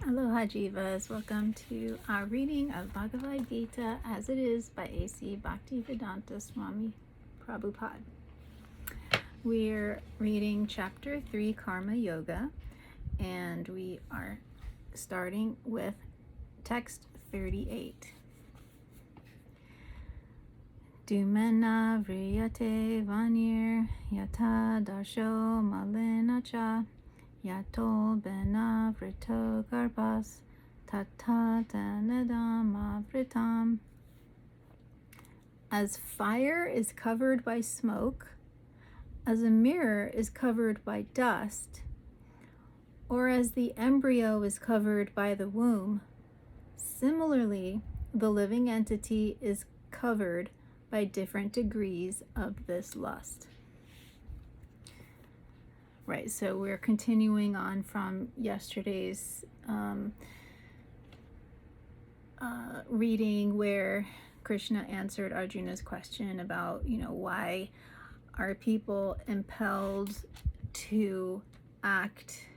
Aloha Jivas, welcome to our reading of Bhagavad Gita as it is by A.C. Bhaktivedanta Swami Prabhupad. We're reading chapter 3, Karma Yoga, and we are starting with text 38. Dumena vriyate vanir yata darsho malena cha yato bena vrito garbhas tata tanedam avritam. As fire is covered by smoke, as a mirror is covered by dust, or as the embryo is covered by the womb, similarly, the living entity is covered by different degrees of this lust. Right, so we're continuing on from yesterday's reading where Krishna answered Arjuna's question about, why are people impelled to act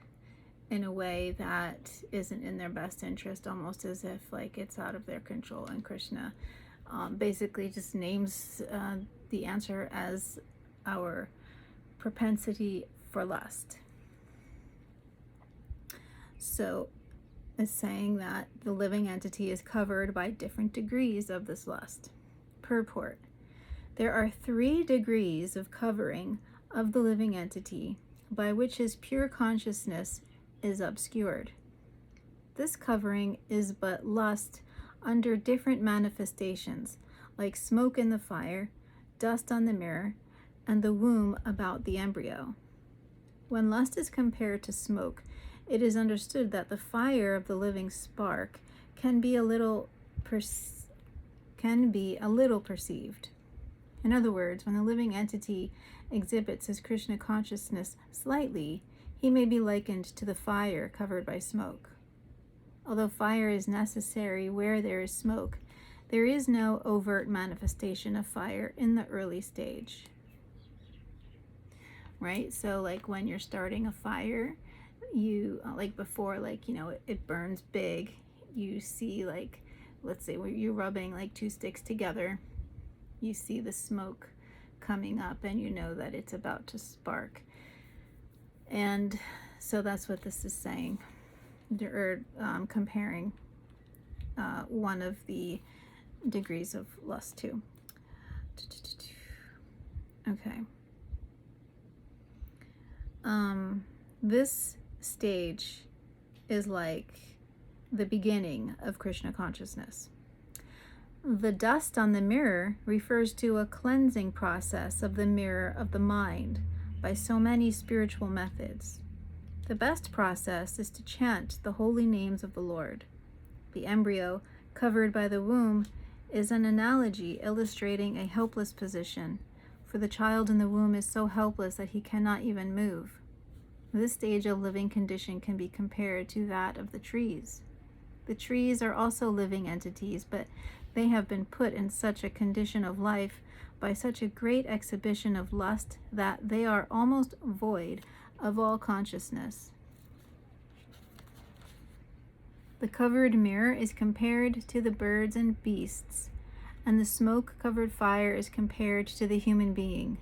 in a way that isn't in their best interest, almost as if like it's out of their control. And Krishna basically just names the answer as our propensity for lust. So it's saying that the living entity is covered by different degrees of this lust. Purport: there are 3 degrees of covering of the living entity by which his pure consciousness is obscured. This covering is but lust under different manifestations, like smoke in the fire, dust on the mirror, and the womb about the embryo. When lust is compared to smoke, it is understood that the fire of the living spark can be a little perceived. In other words, when the living entity exhibits his Krishna consciousness slightly, he may be likened to the fire covered by smoke. Although fire is necessary where there is smoke, there is no overt manifestation of fire in the early stage. Right? So like when you're starting a fire, you before it burns big, you see let's say where you're rubbing 2 sticks together, you see the smoke coming up and you know that it's about to spark. And so that's what this is saying, or comparing one of the degrees of lust to. Okay. This stage is like the beginning of Krishna consciousness. The dust on the mirror refers to a cleansing process of the mirror of the mind by so many spiritual methods. The best process is to chant the holy names of the Lord. The embryo, covered by the womb, is an analogy illustrating a helpless position, for the child in the womb is so helpless that he cannot even move. This stage of living condition can be compared to that of the trees. The trees are also living entities, but they have been put in such a condition of life by such a great exhibition of lust that they are almost void of all consciousness. The covered mirror is compared to the birds and beasts, and the smoke-covered fire is compared to the human being.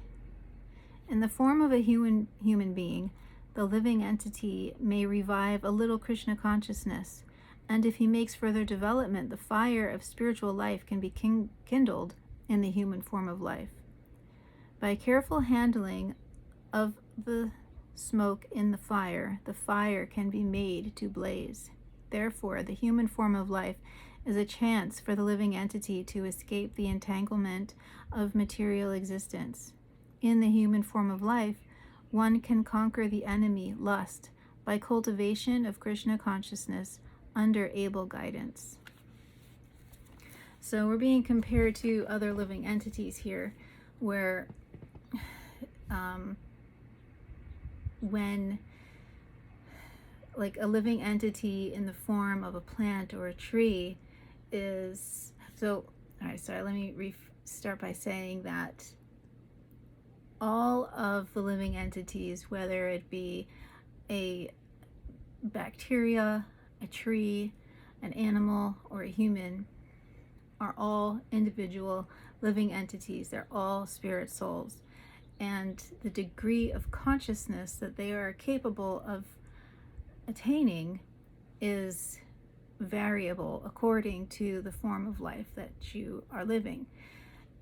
In the form of a human being, the living entity may revive a little Krishna consciousness, and if he makes further development, the fire of spiritual life can be kindled in the human form of life. By careful handling of the smoke in the fire can be made to blaze. Therefore, the human form of life is a chance for the living entity to escape the entanglement of material existence. In the human form of life, one can conquer the enemy, lust, by cultivation of Krishna consciousness under able guidance. So we're being compared to other living entities here, where when a living entity in the form of a plant or a tree is so. All right, sorry. Let me start by saying that all of the living entities, whether it be a bacteria, a tree, an animal, or a human are all individual living entities. They're all spirit souls. And the degree of consciousness that they are capable of attaining is variable according to the form of life that you are living.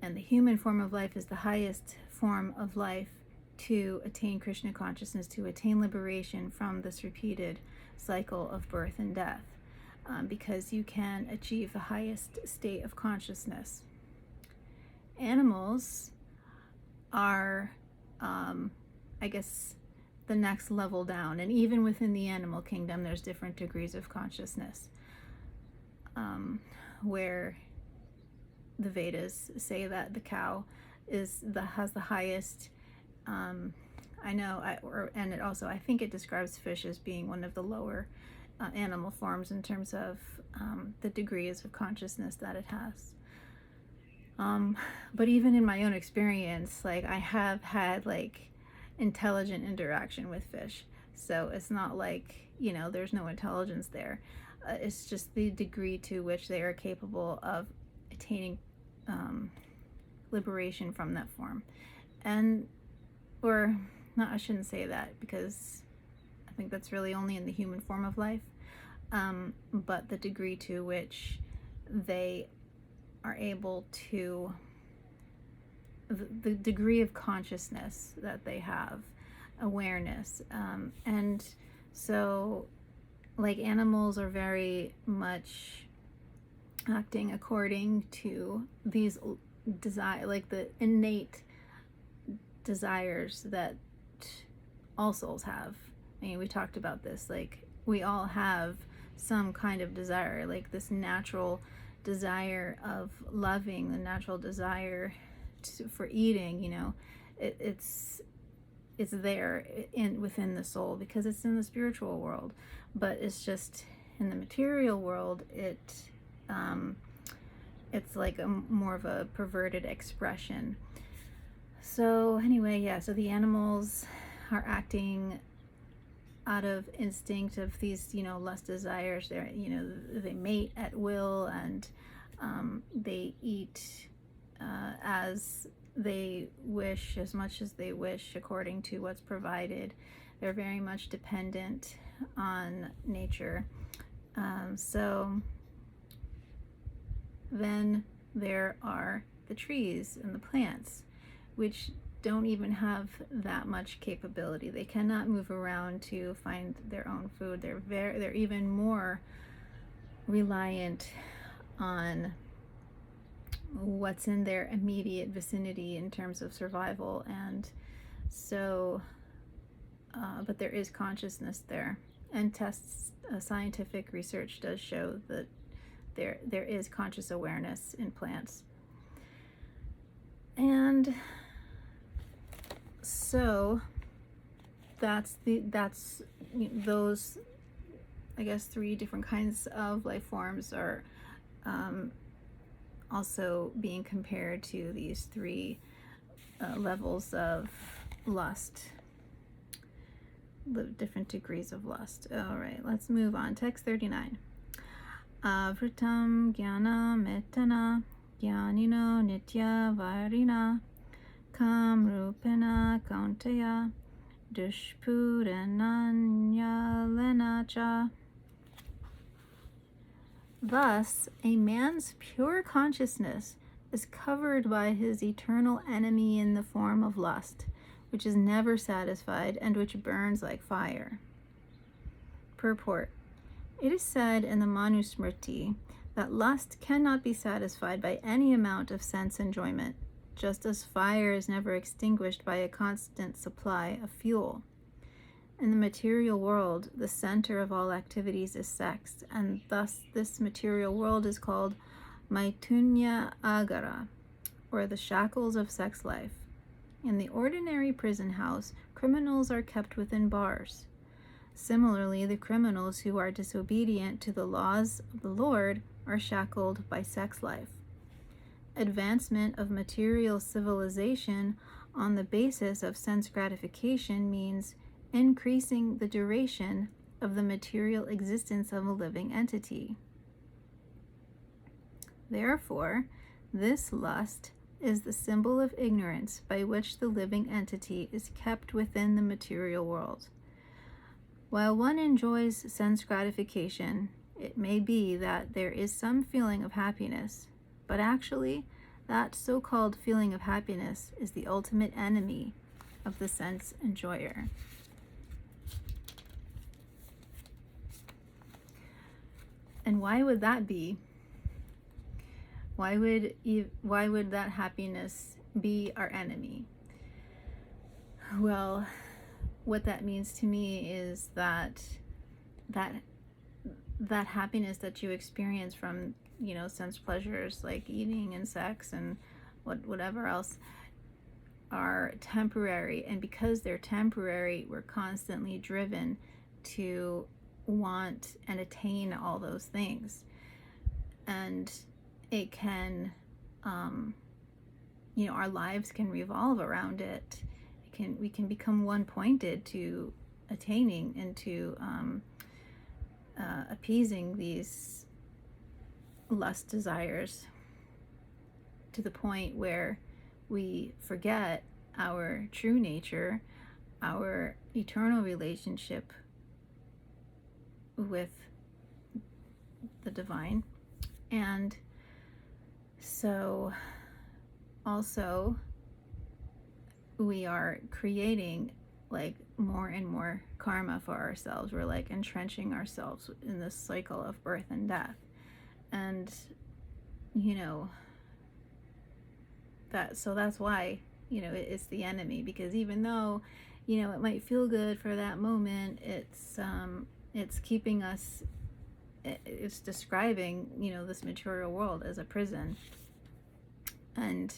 And the human form of life is the highest form of life to attain Krishna consciousness, to attain liberation from this repeated cycle of birth and death, because you can achieve the highest state of consciousness. Animals are, I guess, the next level down. And even within the animal kingdom, there's different degrees of consciousness, where the Vedas say that the cow has the highest. And it also, I think it describes fish as being one of the lower animal forms in terms of the degrees of consciousness that it has. But even in my own experience, like, I have had like intelligent interaction with fish. So it's not like, there's no intelligence there. It's just the degree to which they are capable of attaining liberation from that form. I shouldn't say that, because I think that's really only in the human form of life. But the degree to which they are able to, the degree of consciousness that they have, awareness. And so, like, animals are very much acting according to these like the innate desires that all souls have. I mean, we talked about this, like, we all have some kind of desire, like this natural desire of loving, the natural desire for eating. It's there within the soul, because it's in the spiritual world. But it's just in the material world, it's like more of a perverted expression. So anyway, so the animals are acting out of instinct of these, lust desires. They mate at will, and they eat as they wish, as much as they wish, according to what's provided. They're very much dependent on nature. So then there are the trees and the plants, which don't even have that much capability. They cannot move around to find their own food. They're even more reliant on what's in their immediate vicinity in terms of survival. And so, but there is consciousness there, and scientific research does show that there is conscious awareness in plants. And so that's those, I guess, 3 different kinds of life forms are also being compared to these 3 levels of lust, the different degrees of lust. All right, let's move on. Text 39. Avritam jnana metana jnanino nitya varina kam rupena kaunteya dushpurananya cha. Thus, a man's pure consciousness is covered by his eternal enemy in the form of lust, which is never satisfied and which burns like fire. Purport. It is said in the Manusmriti that lust cannot be satisfied by any amount of sense enjoyment, just as fire is never extinguished by a constant supply of fuel. In the material world, the center of all activities is sex, and thus this material world is called Maitunya Agara, or the shackles of sex life. In the ordinary prison house, criminals are kept within bars. Similarly, the criminals who are disobedient to the laws of the Lord are shackled by sex life. Advancement of material civilization on the basis of sense gratification means increasing the duration of the material existence of a living entity. Therefore, this lust is the symbol of ignorance by which the living entity is kept within the material world. While one enjoys sense gratification, it may be that there is some feeling of happiness, but actually, that so-called feeling of happiness is the ultimate enemy of the sense enjoyer. And why would that be? Why would that happiness be our enemy? Well, what that means to me is that happiness that you experience from, sense pleasures like eating and sex and whatever else are temporary, and because they're temporary, we're constantly driven to want and attain all those things, and it can our lives can revolve around it. We can become one-pointed to attaining and to appeasing these lust desires, to the point where we forget our true nature, our eternal relationship with the divine. And so also we are creating like more and more karma for ourselves. We're like entrenching ourselves in this cycle of birth and death. And that's why it's the enemy, because even though it might feel good for that moment, it's keeping us, it's describing this material world as a prison, and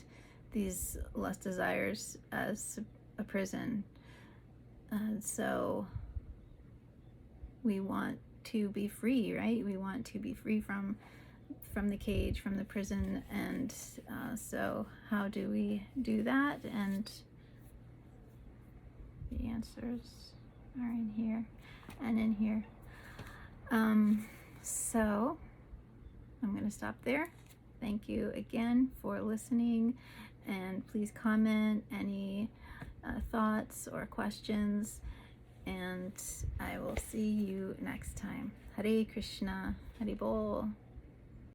these lust desires as a prison. And so we want to be free, right? We want to be free from the cage, from the prison. And so how do we do that? And the answers are in here and in here. So I'm going to stop there. Thank you again for listening, and please comment any thoughts or questions, and I will see you next time. Hare Krishna, Hare Bol.